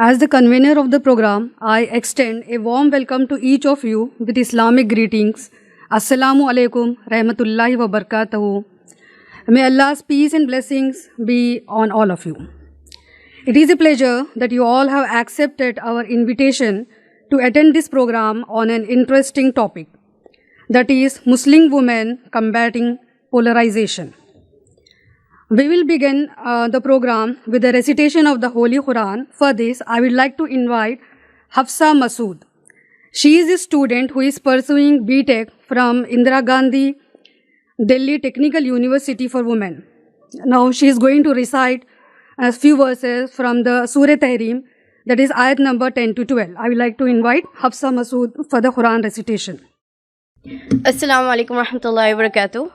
As the convener of the program, I extend a warm welcome to each of you with Islamic greetings. Assalamu alaikum rahmatullahi wa barakatuhu. May Allah's peace and blessings be on all of you. It is a pleasure that you all have accepted our invitation to attend this program on an interesting topic, that is Muslim women combating polarization. We will begin the program with the recitation of the Holy Quran. For this, I would like to invite Hafsa Masood. She is a student who is pursuing B.Tech from Indira Gandhi Delhi Technical University for Women. Now she is going to recite a few verses from the Surah Tahrim, that is ayat number 10 to 12. I would like to invite Hafsa Masood for the Quran recitation. Assalamu alaikum warahmatullahi wabarakatuh.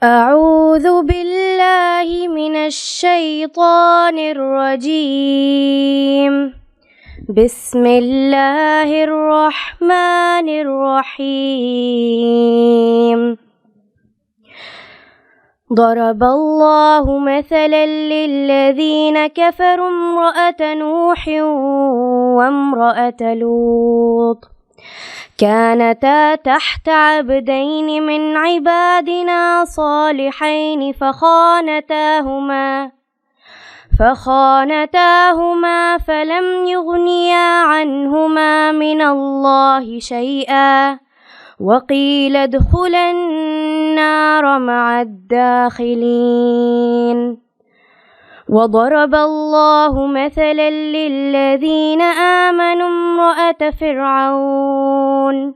أعوذ بالله من الشيطان الرجيم بسم الله الرحمن الرحيم ضرب الله مثلا للذين كفروا امرأة نوح وامرأة لوط كانتا تحت عبدين من عبادنا صالحين فخانتاهما فلم يغنيا عنهما من الله شيئا وقيل ادخلا النار مع الداخلين وضرب الله مثلا للذين آمنوا امرأة فرعون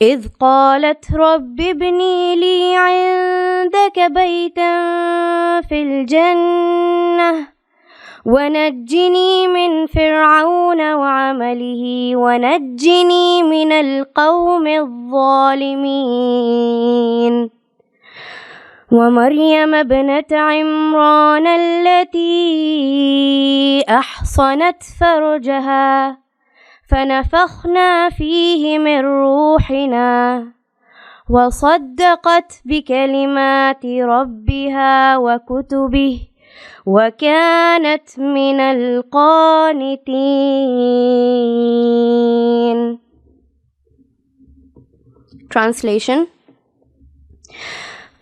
إذ قالت رب ابني لي عندك بيتا في الجنة ونجني من فرعون وعمله ونجني من القوم الظالمين ومريم ابنة عمران التي أحصنت فرجها فنفخنا فيه من روحنا وصدقت بكلمات ربها وكتبه وكانت من القانتين. Translation.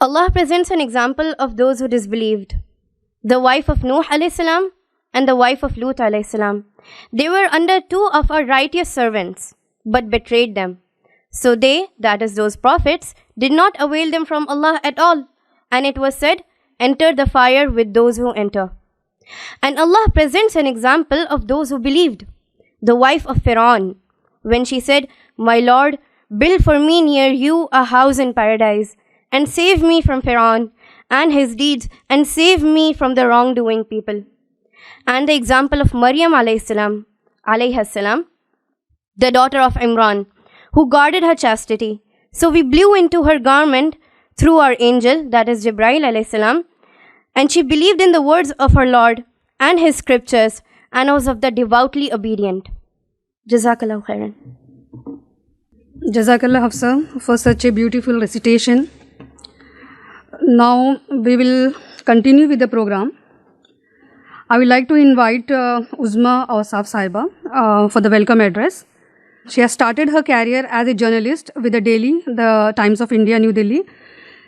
Allah presents an example of those who disbelieved. The wife of Nuh alayhi salam and the wife of Lut alayhi salam. They were under two of our righteous servants, but betrayed them. So they, that is those prophets, did not avail them from Allah at all. And it was said, enter the fire with those who enter. And Allah presents an example of those who believed. The wife of Pharaoh, when she said, my Lord, build for me near you a house in paradise, and save me from Pharaoh and his deeds, and save me from the wrongdoing people. And the example of Maryam alayhi salam, the daughter of Imran, who guarded her chastity. So we blew into her garment through our angel, that is Jibreel alayhi salam, and she believed in the words of her Lord and his scriptures, and was of the devoutly obedient. Jazakallah khairan. Jazakallah Hafsa for such a beautiful recitation. Now we will continue with the program. I would like to invite Uzma Awsaf Saiba for the welcome address. She has started her career as a journalist with the Times of India, New Delhi.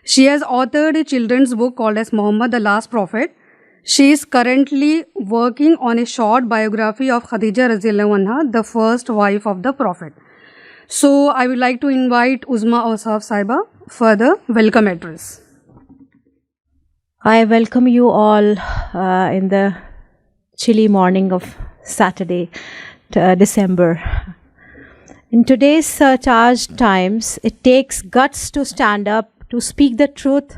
She has authored a children's book called as Muhammad, the Last Prophet. She is currently working on a short biography of Khadija Radhiyallahu Anha, the first wife of the Prophet. So I would like to invite Uzma Awsaf Saiba for the welcome address. I welcome you all in the chilly morning of Saturday, December. In today's charged times, it takes guts to stand up, to speak the truth,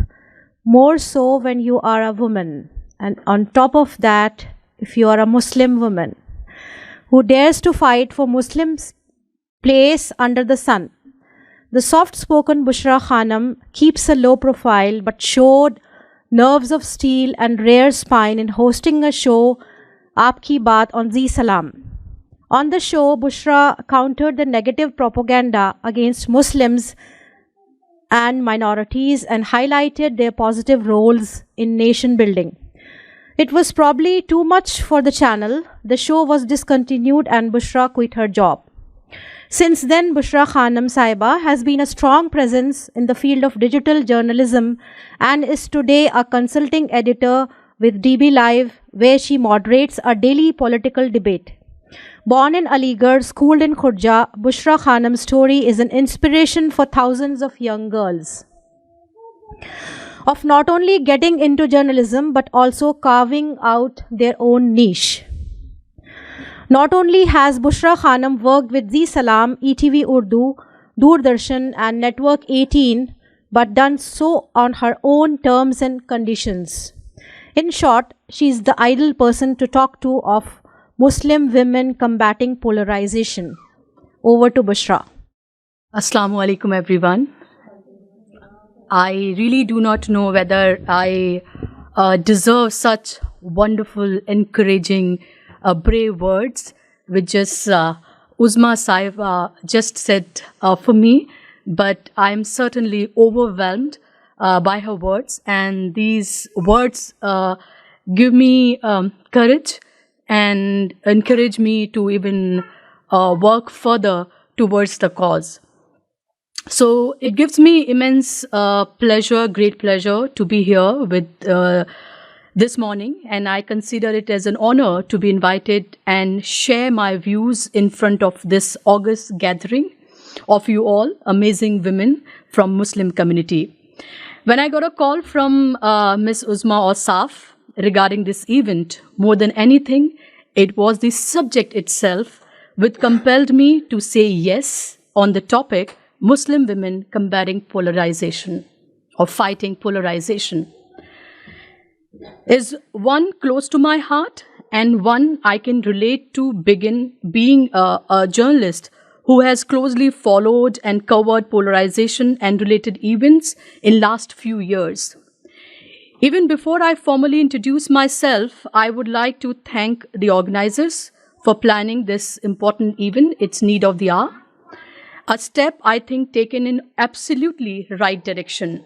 more so when you are a woman. And on top of that, if you are a Muslim woman who dares to fight for Muslims' place under the sun. The soft-spoken Bushra Khanum keeps a low profile but showed nerves of steel and rare spine in hosting a show, Aapki Baat on Zee Salam. On the show, Bushra countered the negative propaganda against Muslims and minorities and highlighted their positive roles in nation building. It was probably too much for the channel. The show was discontinued and Bushra quit her job. Since then, Bushra Khanum Saiba has been a strong presence in the field of digital journalism and is today a consulting editor with DB Live, where she moderates a daily political debate. Born in Aligarh, schooled in Khurja, Bushra Khanum's story is an inspiration for thousands of young girls of not only getting into journalism but also carving out their own niche. Not only has Bushra Khanum worked with Zee Salam, ETV Urdu, Doordarshan and Network 18, but done so on her own terms and conditions. In short, she is the ideal person to talk to of Muslim women combating polarization. Over to Bushra. Assalamu alaikum everyone. I really do not know whether I deserve such wonderful, encouraging, brave words, which just Uzma Saiba just said for me, but I am certainly overwhelmed by her words, and these words give me courage and encourage me to even work further towards the cause. So it gives me immense pleasure, great pleasure to be here with this morning, and I consider it as an honor to be invited and share my views in front of this august gathering of you all, amazing women from Muslim community. When I got a call from Ms. Uzma or Saf regarding this event, more than anything, it was the subject itself which compelled me to say yes on the topic Muslim women combating polarization or fighting polarization. Is one close to my heart and one I can relate to being a journalist who has closely followed and covered polarization and related events in last few years. Even before I formally introduce myself, I would like to thank the organizers for planning this important event. It's need of the hour. A step, I think, taken in absolutely right direction.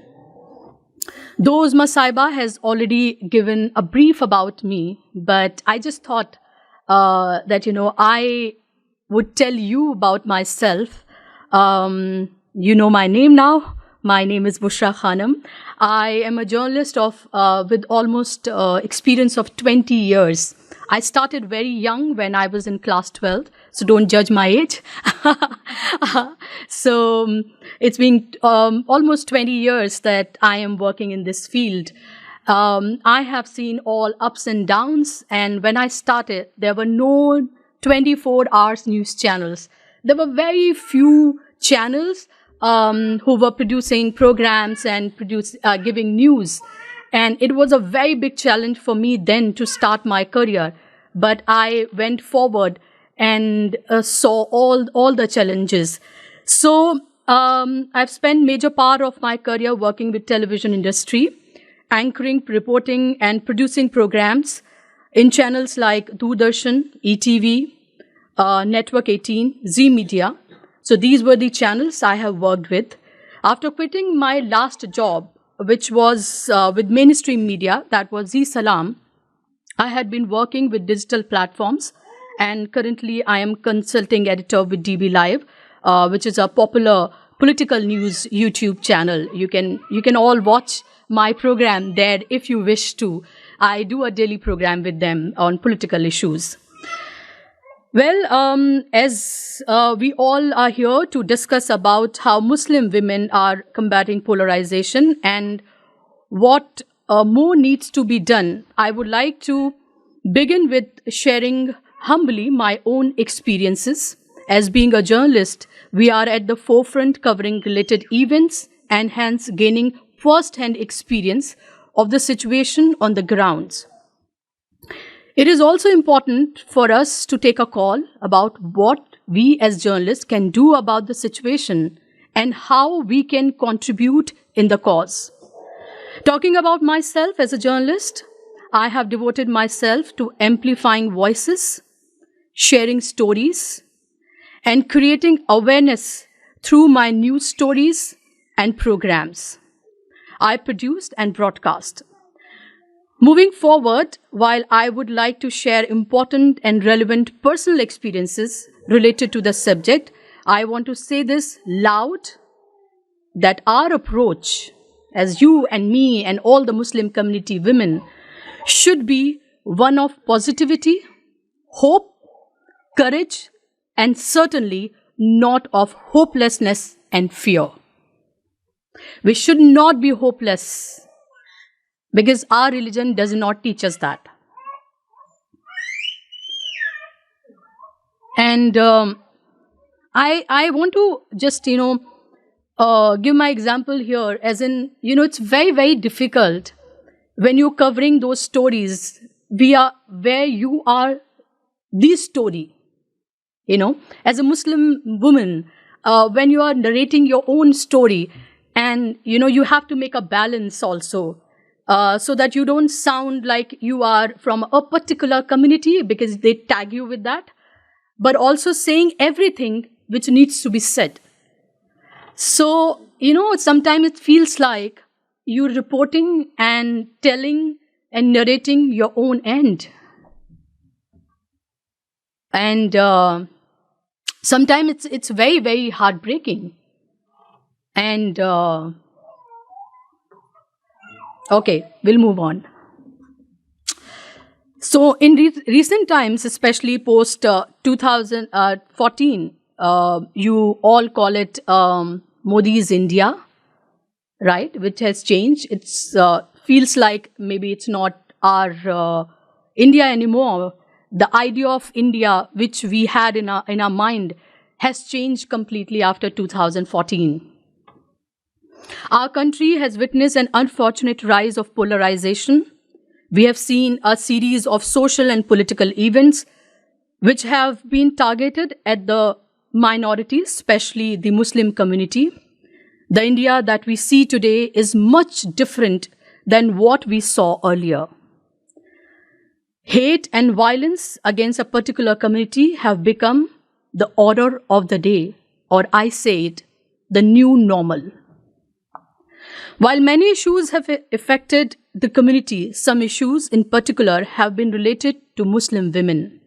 Though Uzma Saiba has already given a brief about me, but I just thought that, I would tell you about myself. You know my name now. My name is Bushra Khanum. I am a journalist with almost experience of 20 years. I started very young when I was in class 12, so don't judge my age. So it's been almost 20 years that I am working in this field. I have seen all ups and downs, and when I started, there were no 24 hours news channels. There were very few channels who were producing programs and giving news. And it was a very big challenge for me then to start my career. But I went forward and saw all the challenges. So I've spent major part of my career working with television industry, anchoring, reporting, and producing programs in channels like Doordarshan, ETV, Network 18, Zee Media. So these were the channels I have worked with. After quitting my last job, which was with mainstream media, that was Zee Salam, I had been working with digital platforms, and currently I am consulting editor with DB Live, which is a popular political news YouTube channel. You can all watch my program there if you wish to. I do a daily program with them on political issues. Well, as we all are here to discuss about how Muslim women are combating polarization and what more needs to be done, I would like to begin with sharing humbly my own experiences. As being a journalist, we are at the forefront covering related events and hence gaining first-hand experience of the situation on the grounds. It is also important for us to take a call about what we as journalists can do about the situation and how we can contribute in the cause. Talking about myself as a journalist, I have devoted myself to amplifying voices, sharing stories, and creating awareness through my news stories and programs I produced and broadcast. Moving forward, while I would like to share important and relevant personal experiences related to the subject, I want to say this loud, that our approach as you and me and all the Muslim community women should be one of positivity, hope, courage, and certainly not of hopelessness and fear. We should not be hopeless because our religion does not teach us that. And I want to just, give my example here, as in, it's very, very difficult when you're covering those stories where you are the story. As a Muslim woman, when you are narrating your own story, and, you have to make a balance also, so that you don't sound like you are from a particular community because they tag you with that, but also saying everything which needs to be said. So, sometimes it feels like you're reporting and telling and narrating your own end. And sometimes it's very, very heartbreaking. And okay, we'll move on. So in recent times, especially post 2014, you all call it Modi's India, right? Which has changed. It's feels like maybe it's not our India anymore. The idea of India, which we had in our mind, has changed completely after 2014. Our country has witnessed an unfortunate rise of polarization. We have seen a series of social and political events which have been targeted at the minorities, especially the Muslim community. The India that we see today is much different than what we saw earlier. Hate and violence against a particular community have become the order of the day, or I say it, the new normal. While many issues have affected the community, some issues in particular have been related to Muslim women.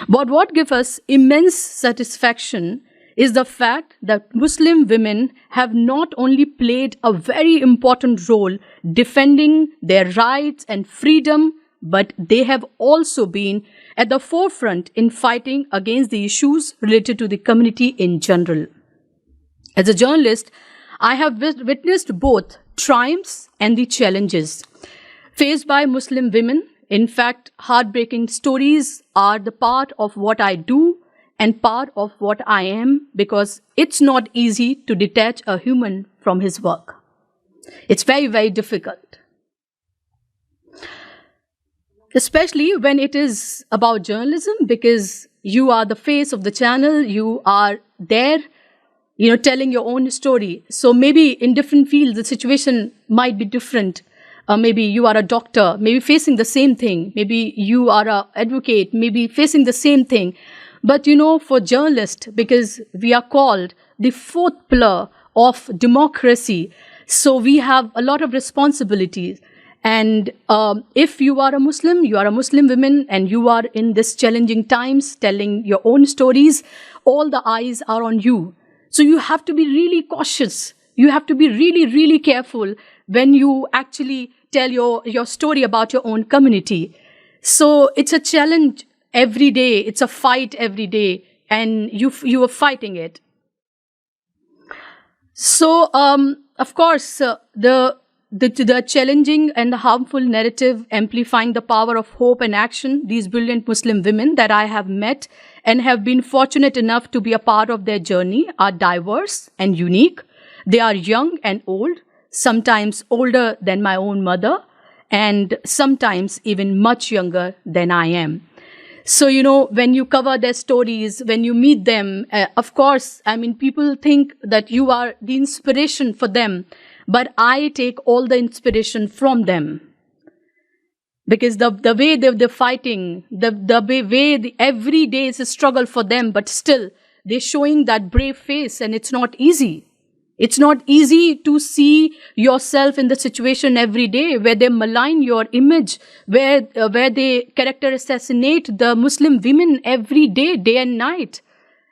But what gives us immense satisfaction is the fact that Muslim women have not only played a very important role defending their rights and freedom, but they have also been at the forefront in fighting against the issues related to the community in general. As a journalist, I have witnessed both triumphs and the challenges faced by Muslim women. In fact, heartbreaking stories are the part of what I do and part of what I am, because it's not easy to detach a human from his work. It's very, very difficult. Especially when it is about journalism, because you are the face of the channel, you are there, telling your own story. So maybe in different fields, the situation might be different. Maybe you are a doctor, maybe facing the same thing. Maybe you are an advocate, maybe facing the same thing. But for journalists, because we are called the fourth pillar of democracy, so we have a lot of responsibilities. And if you are a Muslim woman, and you are in this challenging times telling your own stories, all the eyes are on you. So you have to be really cautious. You have to be really, really careful when you actually tell your story about your own community. So it's a challenge every day. It's a fight every day, and you are fighting it. So, of course, the challenging and the harmful narrative amplifying the power of hope and action, these brilliant Muslim women that I have met and have been fortunate enough to be a part of their journey are diverse and unique. They are young and old, sometimes older than my own mother, and sometimes even much younger than I am. So, when you cover their stories, when you meet them, of course, people think that you are the inspiration for them, but I take all the inspiration from them. Because the way they're fighting, the way every day is a struggle for them, but still they're showing that brave face, and it's not easy. It's not easy to see yourself in the situation every day where they malign your image, where they character assassinate the Muslim women every day, day and night,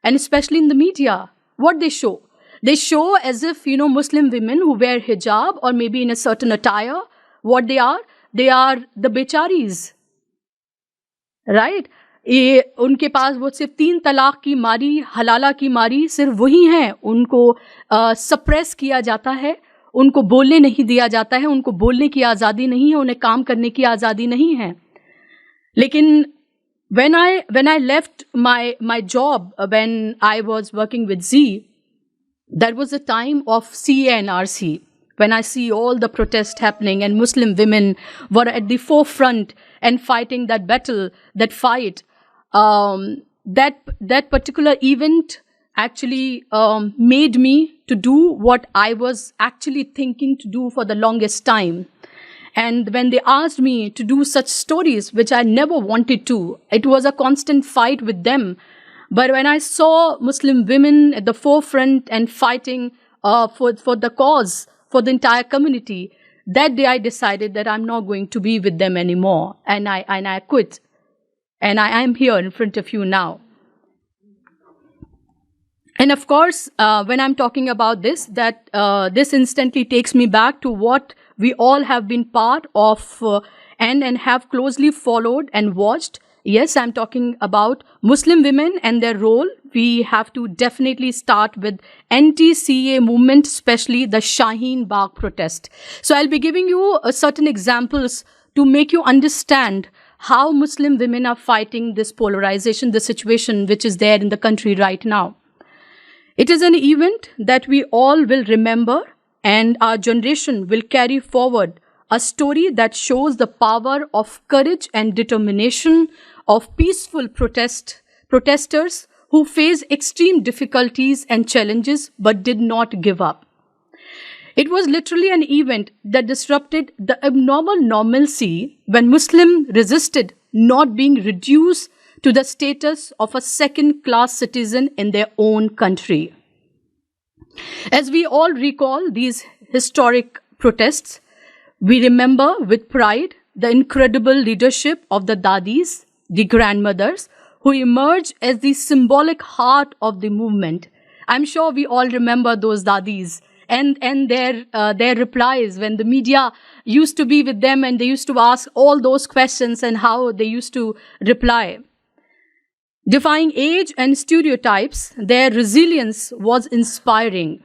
and especially in the media. What they show? They show as if, Muslim women who wear hijab or maybe in a certain attire, what they are the becharis, right? ये उनके पास वो सिर्फ 3 तलाक की मारी, हलाला की मारी सिर्फ वही हैं, उनको सप्रेस किया जाता है, उनको बोलने नहीं दिया जाता है, उनको बोलने की आज़ादी नहीं है, उन्हें काम करने की आज़ादी नहीं है. लेकिन when I left my job, when I was working with Z, that was the time of CNRC, when I see all the protests happening and Muslim women were at the forefront and fighting that battle, that fight. That particular event actually made me to do what I was actually thinking to do for the longest time. And when they asked me to do such stories, which I never wanted to, it was a constant fight with them. But when I saw Muslim women at the forefront and fighting for the cause, for the entire community, that day I decided that I'm not going to be with them anymore. And I quit. And I am here in front of you now. And of course, when I'm talking about this, this instantly takes me back to what we all have been part of and have closely followed and watched. Yes, I'm talking about Muslim women and their role. We have to definitely start with anti-CA movement, especially the Shaheen Bagh protest. So I'll be giving you certain examples to make you understand how Muslim women are fighting this polarization, the situation which is there in the country right now. It is an event that we all will remember, and our generation will carry forward a story that shows the power of courage and determination of peaceful protesters who faced extreme difficulties and challenges but did not give up. It was literally an event that disrupted the abnormal normalcy when Muslims resisted not being reduced to the status of a second-class citizen in their own country. As we all recall these historic protests, we remember with pride the incredible leadership of the dadis, the grandmothers, who emerged as the symbolic heart of the movement. I'm sure we all remember those dadis and their replies when the media used to be with them and they used to ask all those questions and how they used to reply. Defying age and stereotypes, their resilience was inspiring.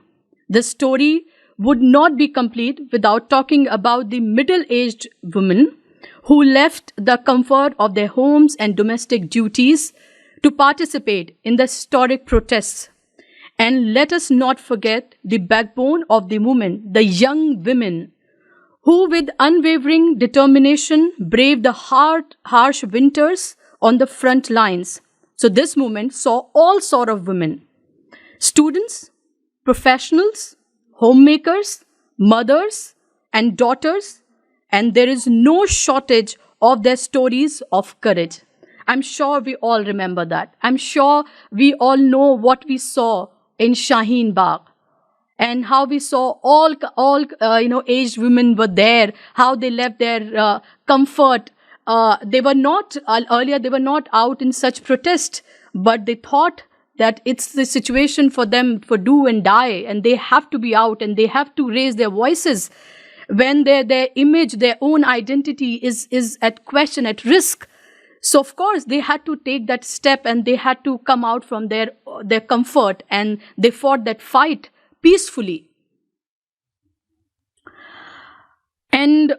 The story would not be complete without talking about the middle-aged women who left the comfort of their homes and domestic duties to participate in the historic protests. And let us not forget the backbone of the movement, the young women, who with unwavering determination braved the harsh winters on the front lines. So this movement saw all sorts of women, students, professionals, homemakers, mothers, and daughters, and there is no shortage of their stories of courage. I'm sure we all remember that. I'm sure we all know what we saw in Shaheen Bagh and how we saw all aged women were there, how they left their comfort. They were not out in such protest, but they thought that it's the situation for them for do and die, and they have to be out and they have to raise their voices when their image, their own identity is at question, at risk. So of course they had to take that step and they had to come out from their comfort, and they fought that fight peacefully. And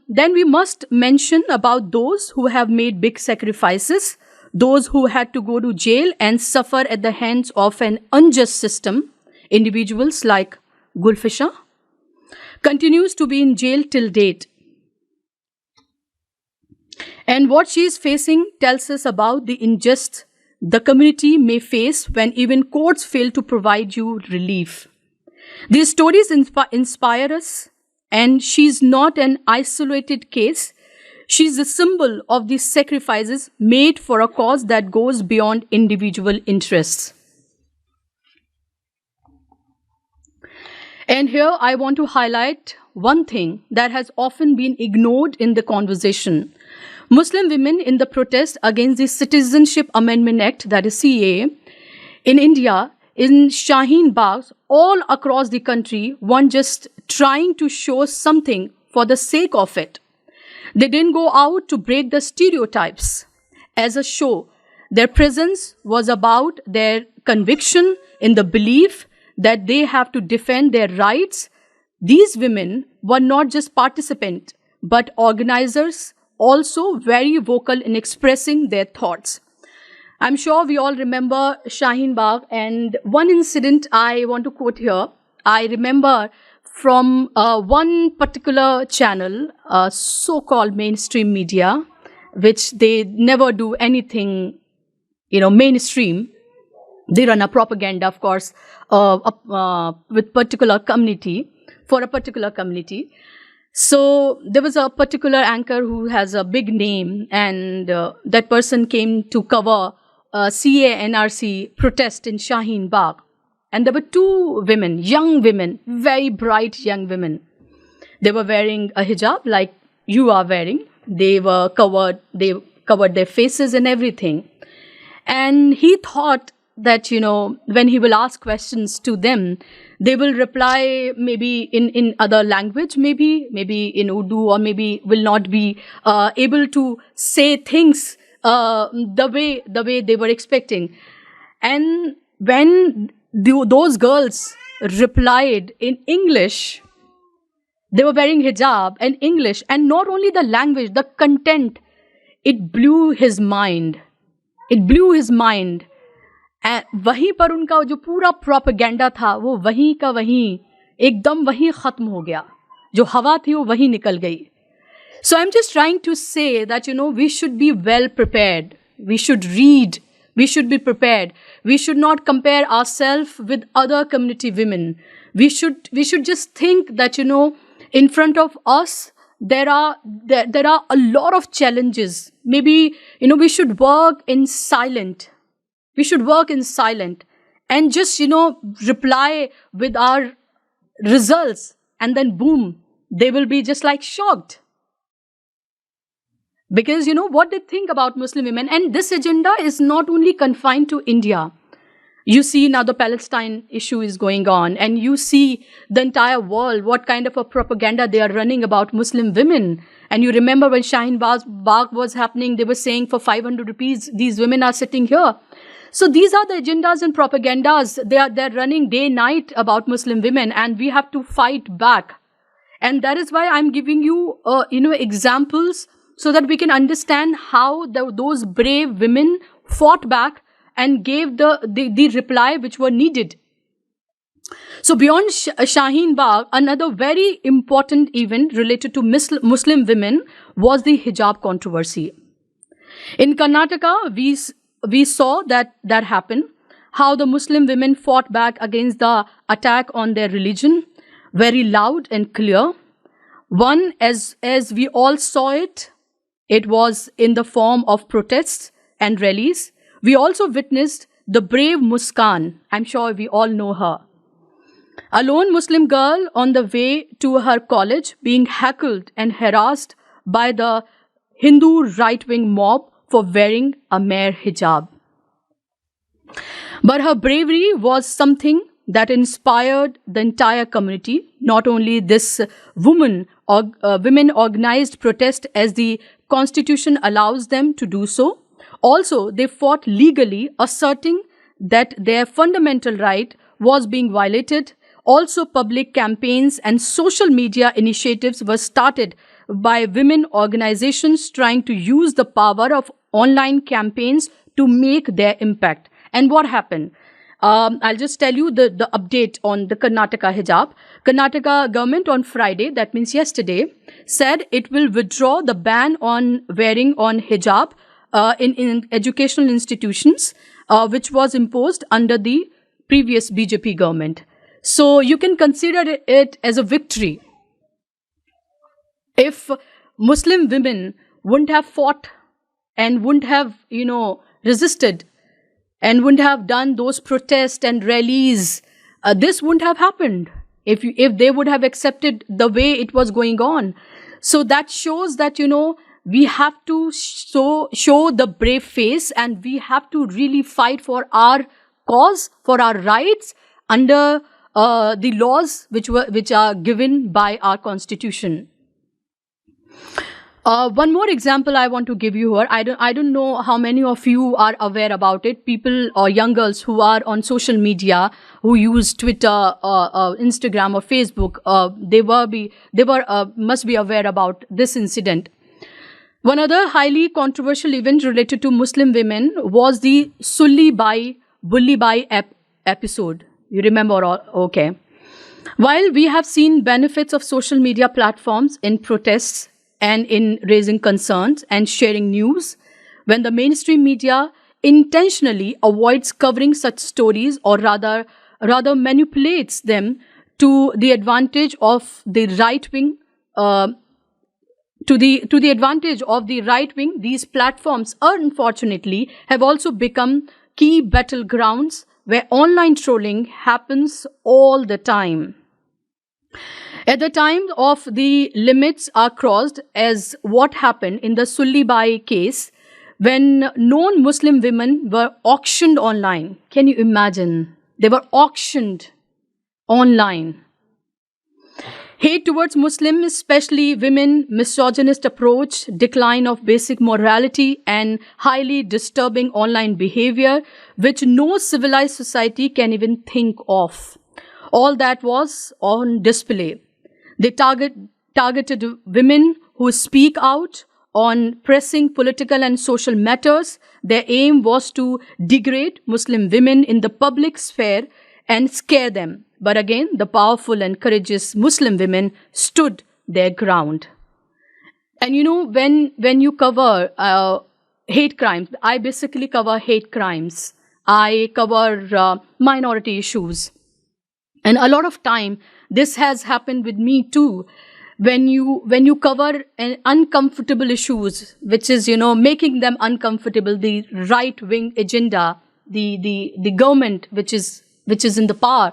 then we must mention about those who have made big sacrifices, those who had to go to jail and suffer at the hands of an unjust system. Individuals like Gulfisha continues to be in jail till date. And what she is facing tells us about the injustice the community may face when even courts fail to provide you relief. These stories inspire us, and she's not an isolated case. She's a symbol of the sacrifices made for a cause that goes beyond individual interests. And here I want to highlight one thing that has often been ignored in the conversation. Muslim women in the protest against the Citizenship Amendment Act, that is CAA, in India, in Shaheen Bagh, all across the country, one just trying to show something for the sake of it. They didn't go out to break the stereotypes as a show. Their presence was about their conviction in the belief that they have to defend their rights. These women were not just participants, but organizers, also very vocal in expressing their thoughts. I'm sure we all remember Shaheen Bagh, and one incident I want to quote here. I remember from one particular channel, so-called mainstream media, which they never do anything, mainstream. They run a propaganda, of course, with particular community, for a particular community. So there was a particular anchor who has a big name, and that person came to cover CA-NRC protest in Shaheen Bagh. And there were two women, young women, very bright young women. They were wearing a hijab like you are wearing. They covered their faces and everything. And he thought that, when he will ask questions to them, they will reply maybe in other language, maybe in Urdu, or maybe will not be able to say things the way they were expecting. And when those girls replied in English, they were wearing hijab and English, and not only the language, the content, it blew his mind. It blew his mind. वहीं पर उनका जो पूरा propaganda था वो वहीं का वहीं एकदम वहीं खत्म हो गया. जो हवा थी वो वहीं निकल गई. So I'm just trying to say that, we should be well prepared. We should read. We should be prepared. We should not compare ourselves with other community women. We should just think that, in front of us, there are a lot of challenges. Maybe, we should work in silent. We should work in silent and just, reply with our results, and then boom, they will be just like shocked. Because, what they think about Muslim women. And this agenda is not only confined to India. You see now the Palestine issue is going on, and you see the entire world, what kind of a propaganda they are running about Muslim women. And you remember when Shaheen Bagh was happening, they were saying for 500 rupees, these women are sitting here. So these are the agendas and propagandas. They're running day night about Muslim women, and we have to fight back. And that is why I'm giving you, examples so that we can understand how those brave women fought back and gave the reply which were needed. So beyond Shaheen Bagh, another very important event related to Muslim women was the hijab controversy. In Karnataka, we saw that happen, how the Muslim women fought back against the attack on their religion, very loud and clear. One, as we all saw it was in the form of protests and rallies. We also witnessed the brave Muskan. I'm sure we all know her. A lone Muslim girl on the way to her college being heckled and harassed by the Hindu right-wing mob for wearing a mere hijab. But her bravery was something that inspired the entire community. Not only this women organized protest as the constitution allows them to do so. Also, they fought legally, asserting that their fundamental right was being violated. Also, public campaigns and social media initiatives were started by women organizations trying to use the power of online campaigns to make their impact. And what happened? I'll just tell you the update on the Karnataka hijab. Karnataka government on Friday, that means yesterday, said it will withdraw the ban on wearing on hijab in educational institutions, which was imposed under the previous BJP government. So you can consider it as a victory. If Muslim women wouldn't have fought and wouldn't have, resisted and wouldn't have done those protests and rallies, this wouldn't have happened. if they would have accepted the way it was going on. So that shows that, we have to show the brave face, and we have to really fight for our cause, for our rights under the laws which are given by our constitution. One more example I want to give you here. I don't know how many of you are aware about it. People or young girls who are on social media, who use Twitter, Instagram, or Facebook, must be aware about this incident. One other highly controversial event related to Muslim women was the Sulli Bai Bulli Bai episode. You remember? Okay. While we have seen benefits of social media platforms in protests and in raising concerns and sharing news, when the mainstream media intentionally avoids covering such stories, or rather manipulates them to the advantage of the right wing, to the advantage of the right wing, these platforms unfortunately have also become key battlegrounds where online trolling happens all the time. At the time of the limits are crossed, as what happened in the Sulli Bai case, when known Muslim women were auctioned online. Can you imagine? They were auctioned online. Hate towards Muslims, especially women, misogynist approach, decline of basic morality, and highly disturbing online behavior, which no civilized society can even think of. All that was on display. They targeted women who speak out on pressing political and social matters. Their aim was to degrade Muslim women in the public sphere and scare them. But again, the powerful and courageous Muslim women stood their ground. And when you cover hate crimes, I basically cover hate crimes. I cover minority issues. And a lot of time, this has happened with me too. When you cover uncomfortable issues, which is, making them uncomfortable, the right-wing agenda, the government which is in the power.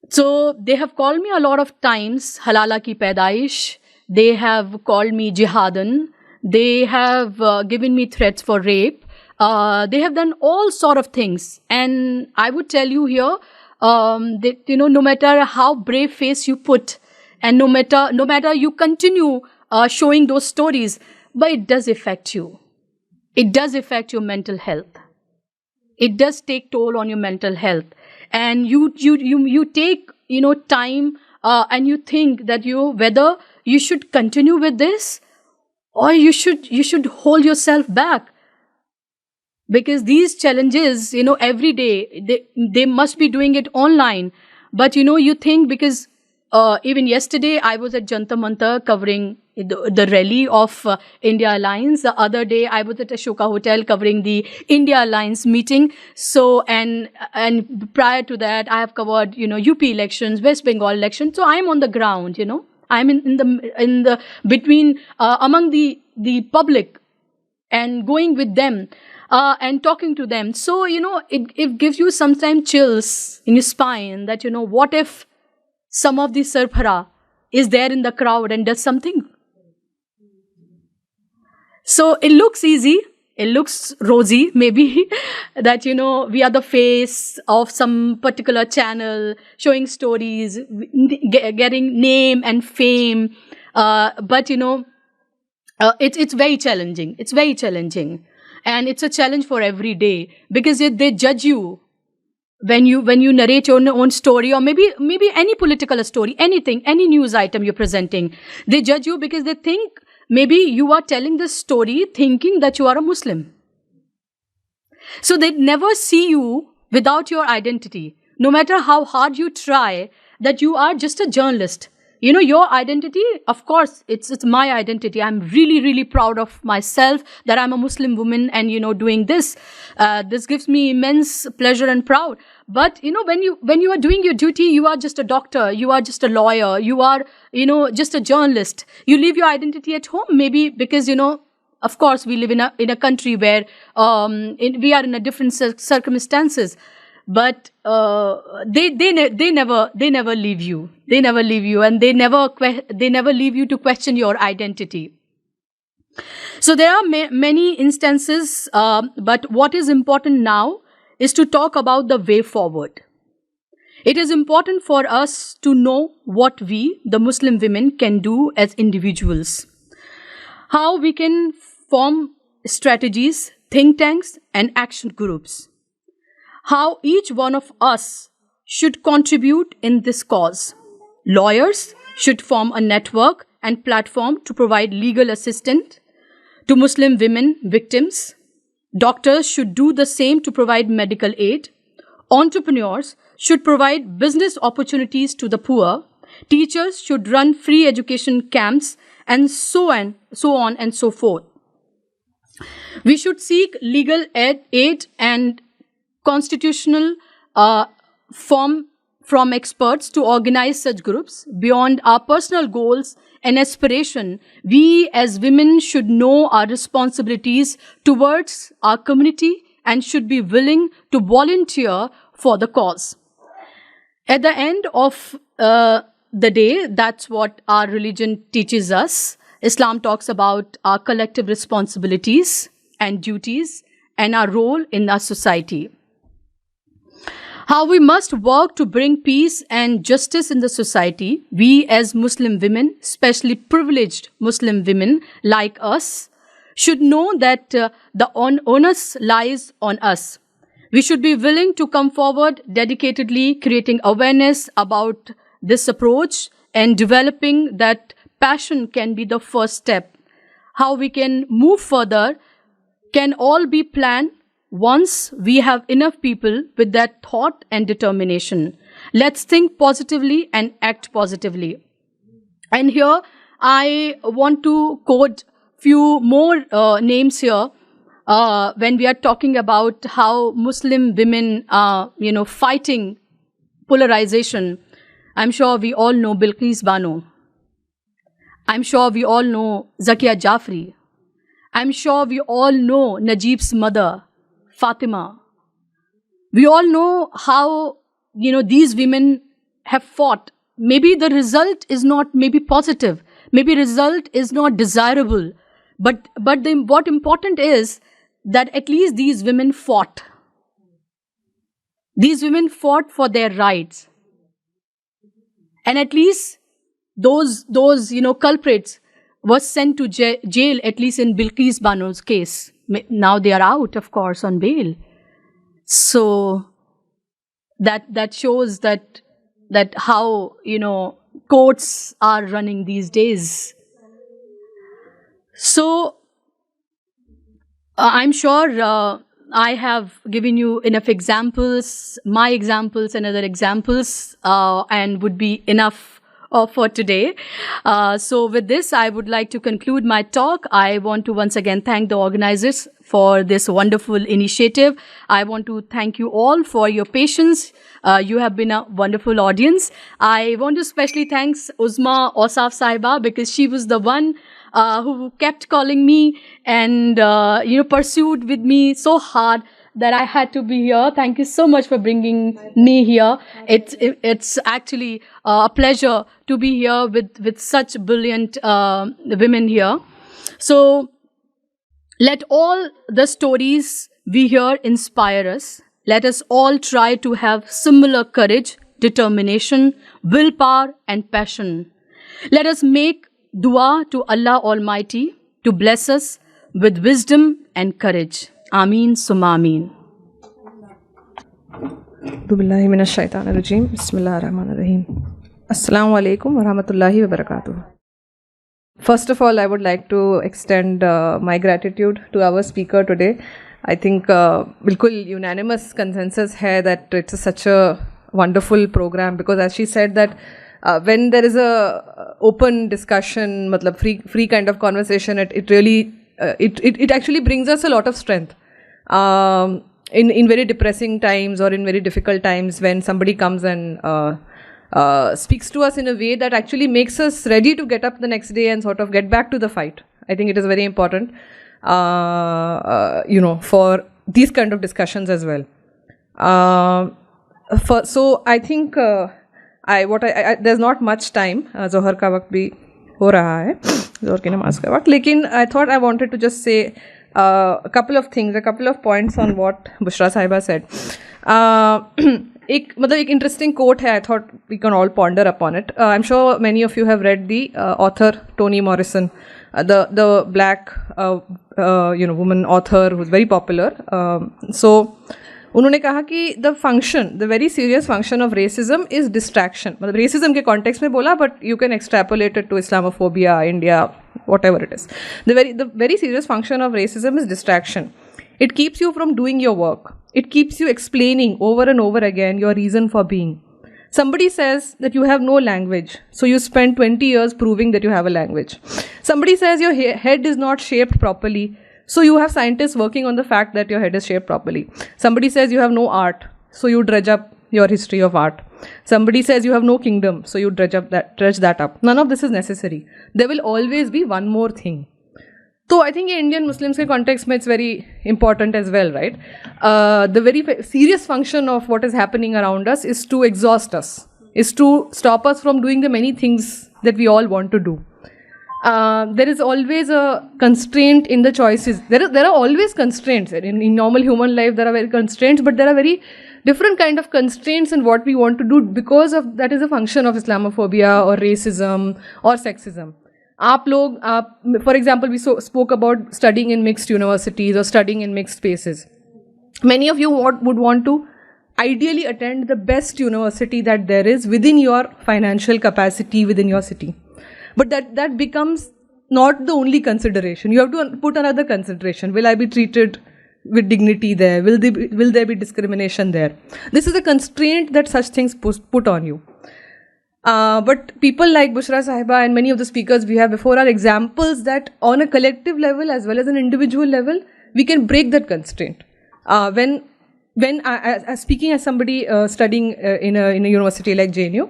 So they have called me a lot of times halala ki paidaish. They have called me jihadan. They have given me threats for rape. They have done all sort of things. And I would tell you here that, no matter how brave face you put, and no matter you continue showing those stories, but it does affect you. It does affect your mental health. It does take toll on your mental health. And you take, time and you think that whether you should continue with this, or you should hold yourself back. Because these challenges, every day, they must be doing it online. But, you think, because even yesterday I was at Jantar Mantar covering the rally of India Alliance. The other day I was at Ashoka Hotel covering the India Alliance meeting. So, and prior to that, I have covered, UP elections, West Bengal elections. So I'm on the ground, I'm in the between, among the public, and going with them. And talking to them. So, it gives you sometimes chills in your spine that, what if some of the Sarphara is there in the crowd and does something? So it looks easy. It looks rosy, maybe, that, we are the face of some particular channel, showing stories, getting name and fame. But, it's very challenging. It's very challenging. And it's a challenge for every day, because they judge you when you narrate your own story, or maybe any political story, anything, any news item you're presenting. They judge you because they think maybe you are telling this story thinking that you are a Muslim. So they never see you without your identity. No matter how hard you try, that you are just a journalist. Your identity, of course, it's my identity. I'm really, really proud of myself that I'm a Muslim woman and, doing this. This gives me immense pleasure and proud. But, when you are doing your duty, you are just a doctor, you are just a lawyer, you are, just a journalist. You leave your identity at home, maybe because, of course, we live in a country where we are in a different circumstances. but they never leave you. They never leave you, and they never leave you to question your identity. So there are many instances, but what is important now is to talk about the way forward. It is important for us to know what we, the Muslim women, can do as individuals. How we can form strategies, think tanks, and action groups. How each one of us should contribute in this cause. Lawyers should form a network and platform to provide legal assistance to Muslim women victims. Doctors should do the same to provide medical aid. Entrepreneurs should provide business opportunities to the poor. Teachers should run free education camps, and so on and so forth. We should seek legal aid and constitutional form from experts to organize such groups. Beyond our personal goals and aspiration, we as women should know our responsibilities towards our community and should be willing to volunteer for the cause. At the end of the day, that's what our religion teaches us. Islam talks about our collective responsibilities and duties and our role in our society. How we must work to bring peace and justice in the society. We as Muslim women, especially privileged Muslim women like us, should know that the onus lies on us. We should be willing to come forward dedicatedly, creating awareness about this approach and developing that passion can be the first step. How we can move further can all be planned once we have enough people with that thought and determination. Let's think positively and act positively. And here I want to quote few more names here when we are talking about how Muslim women are, fighting polarization. I'm sure we all know Bilqis Bano. I'm sure we all know Zakia Jafri. I'm sure we all know Najib's mother, Fatima. We all know how, these women have fought. Maybe the result is not maybe positive. Maybe result is not desirable. But what important is that at least these women fought. These women fought for their rights. And at least those culprits was sent to jail, at least in Bilqis Bano's case. Now they are out, of course, on bail. So that shows that how, courts are running these days. So I'm sure I have given you enough examples, my examples and other examples, and would be enough for today. So with this, I would like to conclude my talk. I want to once again thank the organizers for this wonderful initiative. I want to thank you all for your patience. You have been a wonderful audience. I want to especially thank Uzma Osaf Saiba, because she was the one who kept calling me and pursued with me so hard that I had to be here. Thank you so much for bringing me here. It's actually a pleasure to be here with such brilliant women here. So let all the stories we hear inspire us. Let us all try to have similar courage, determination, willpower, and passion. Let us make dua to Allah Almighty to bless us with wisdom and courage. Ameen summa ameen. Billahi minash shaitanir rajim. Bismillahir rahmanir rahim. Assalamu alaikum wa rahmatullahi wa barakatuh. First of all, I would like to extend my gratitude to our speaker today. I think bilkul unanimous consensus hai that it's such a wonderful program, because as she said that when there is a open discussion, matlab free kind of conversation, it really it actually brings us a lot of strength in very depressing times or in very difficult times, when somebody comes and speaks to us in a way that actually makes us ready to get up the next day and sort of get back to the fight. I think it is very important for these kind of discussions as well. So I think there's not much time. Zohar ka waqt bhi ho raha hai, Zohar ki namaz ka waqt. Lekin I thought I wanted to just say a couple of things, a couple of points on what Bushra Sahiba said. एक interesting quote hai, I thought we can all ponder upon it. I'm sure many of you have read the author Toni Morrison, the black woman author who's very popular. So उन्होंने कहा कि the very serious function of racism is distraction. मतलब racism के context में बोला, but you can extrapolate it to Islamophobia, India, whatever it is. The very serious function of racism is distraction. It keeps you from doing your work. It keeps you explaining over and over again your reason for being. Somebody says that you have no language, so you spend 20 years proving that you have a language. Somebody says your head is not shaped properly, so you have scientists working on the fact that your head is shaped properly. Somebody says you have no art, so you dredge up your history of art. Somebody says you have no kingdom, so you dredge that up. None of this is necessary. There will always be one more thing. So I think in Indian Muslims context it's very important as well, right? The very serious function of what is happening around us is to exhaust us, is to stop us from doing the many things that we all want to do. There is always a constraint in the choices. There are always constraints. In normal human life there are very constraints, but there are very different kind of constraints in what we want to do because of that is a function of Islamophobia or racism or sexism. For example, we spoke about studying in mixed universities or studying in mixed spaces. Many of you would want to ideally attend the best university that there is within your financial capacity within your city. But that becomes not the only consideration. You have to put another consideration. Will I be treated with dignity there? Will there be discrimination there? This is a constraint that such things put on you. But people like Bushra Sahiba and many of the speakers we have before are examples that on a collective level as well as an individual level, we can break that constraint. When I speaking as somebody studying in a university like JNU,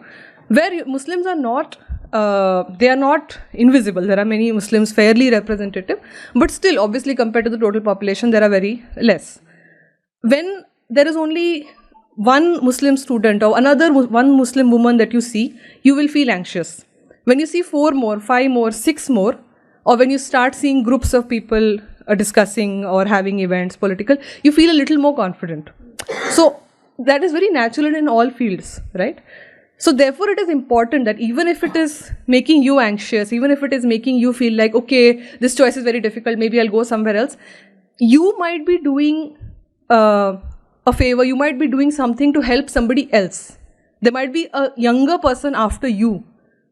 where Muslims are not, they are not invisible. There are many Muslims fairly representative, but still obviously compared to the total population, there are very less. When there is only one Muslim student or one Muslim woman that you see, you will feel anxious. When you see 4 more, 5 more, 6 more, or when you start seeing groups of people discussing or having events, political, you feel a little more confident. So that is very natural in all fields, right? So therefore it is important that even if it is making you anxious, even if it is making you feel like, okay, this choice is very difficult, maybe I'll go somewhere else, you might be doing a favor, you might be doing something to help somebody else. There might be a younger person after you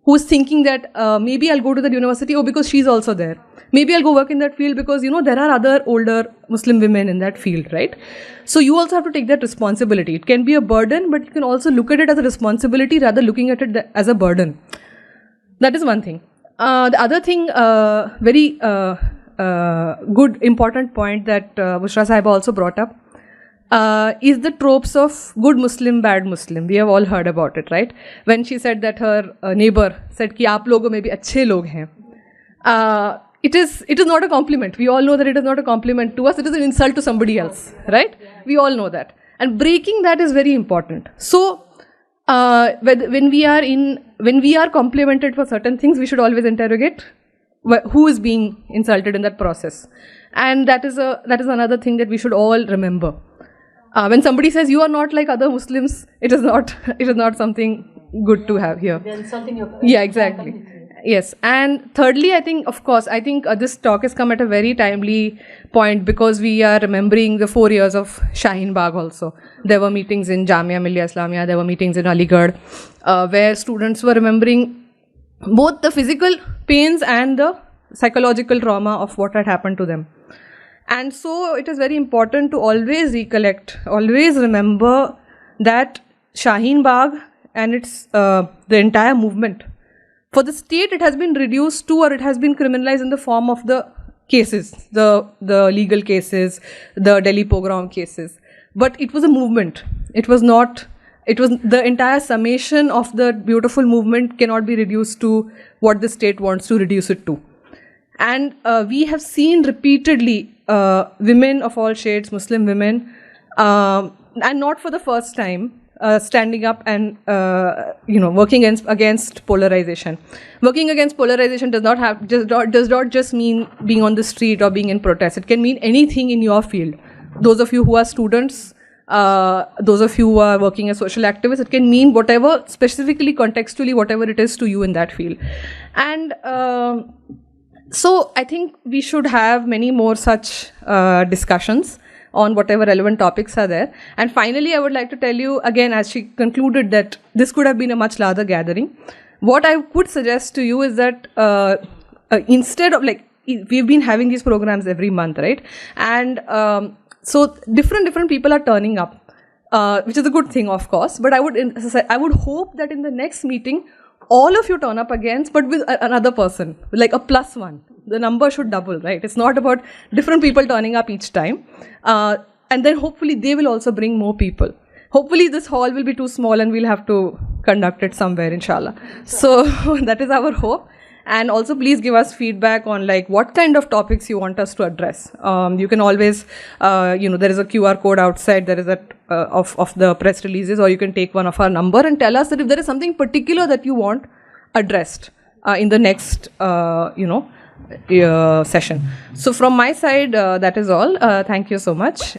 who is thinking that maybe I'll go to that university because she's also there. Maybe I'll go work in that field because, there are other older Muslim women in that field, right? So you also have to take that responsibility. It can be a burden, but you can also look at it as a responsibility rather looking at it as a burden. That is one thing. The other thing, very good, important point that Bushra Sahiba also brought up, is the tropes of good Muslim, bad Muslim. We have all heard about it, right? When she said that her neighbor said ki aap logo mein bhi achhe log hain. It is not a compliment. We all know that it is not a compliment to us. It is an insult to somebody else, right? We all know that. And breaking that is very important. So when we are complimented for certain things, we should always interrogate who is being insulted in that process. And that is another thing that we should all remember. When somebody says you are not like other Muslims, it is not something good to have here. They're insulting your Yeah, exactly. Yes. And thirdly, I think this talk has come at a very timely point because we are remembering the 4 years of Shaheen Bagh also. There were meetings in Jamia Millia Islamia, there were meetings in Aligarh, where students were remembering both the physical pains and the psychological trauma of what had happened to them. And so it is very important to always recollect, always remember that Shaheen Bagh and its the entire movement, for the state it has been reduced to, or it has been criminalized in the form of the cases, the legal cases, the Delhi pogrom cases. But it was a movement. It was the entire summation of the beautiful movement cannot be reduced to what the state wants to reduce it to. And we have seen repeatedly women of all shades, Muslim women, and not for the first time, standing up and working against polarization. Working against polarization does not just mean being on the street or being in protest. It can mean anything in your field. Those of you who are students, those of you who are working as social activists, it can mean whatever, specifically contextually, whatever it is to you in that field. And so I think we should have many more such discussions on whatever relevant topics are there. And finally, I would like to tell you again, as she concluded, that this could have been a much larger gathering. What I would suggest to you is that instead of, like, we've been having these programs every month, right? And so different people are turning up, which is a good thing, of course. But I would hope that in the next meeting, all of you turn up again, but with another person, like a +1. The number should double, right? It's not about different people turning up each time. And then hopefully they will also bring more people. Hopefully this hall will be too small and we'll have to conduct it somewhere, inshallah. So that is our hope. And also please give us feedback on like what kind of topics you want us to address. You can always, there is a QR code outside, there is a of the press releases, or you can take one of our number and tell us that if there is something particular that you want addressed in the next, session. So from my side, that is all. Thank you so much.